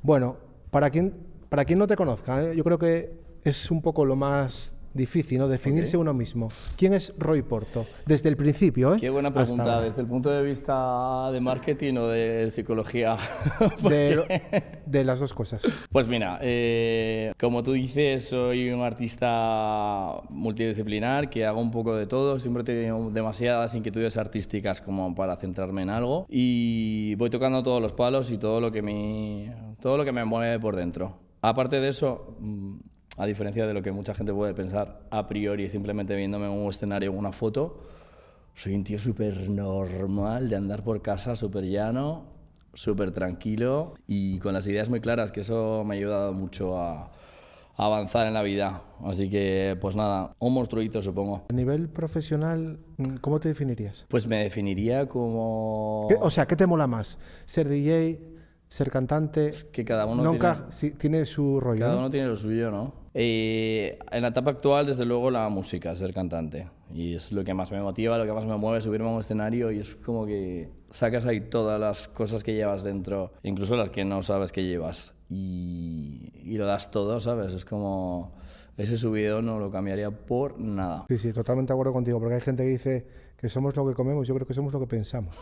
Bueno, para quien no te conozca, yo creo que es un poco lo más difícil, ¿no? Definirse Ok. uno mismo. ¿Quién es Roy Porto? Desde el principio, Qué buena hasta pregunta, ahora. desde el punto de vista de marketing o de psicología. De, lo- Porque, de las dos cosas. pues mira, como tú dices, soy un artista multidisciplinar que hago un poco de todo. Siempre he tenido demasiadas inquietudes artísticas como para centrarme en algo y voy tocando todos los palos y todo lo que me mueve por dentro. Aparte de eso, a diferencia de lo que mucha gente puede pensar a priori, simplemente viéndome en un escenario o una foto, soy un tío súper normal de andar por casa, súper llano, súper tranquilo y con las ideas muy claras, que eso me ha ayudado mucho a avanzar en la vida. Así que, pues nada, un monstruito supongo. A nivel profesional, ¿cómo te definirías? Pues me definiría O como sea, ¿qué te mola más? ¿Ser DJ? ¿Ser cantante? que cada uno tiene, Nunca sí, tiene su rollo, cada ¿no? uno tiene lo suyo, ¿no? En la etapa actual, desde luego, la música, ser cantante. Y es lo que más me motiva, lo que más me mueve, subirme a un escenario y es como que sacas ahí todas las cosas que llevas dentro, incluso las que no sabes que llevas. Y lo das todo, ¿sabes? Es como... Ese subidón no lo cambiaría por nada. Sí, sí, totalmente de acuerdo contigo, porque hay gente que dice que somos lo que comemos, yo creo que somos lo que pensamos.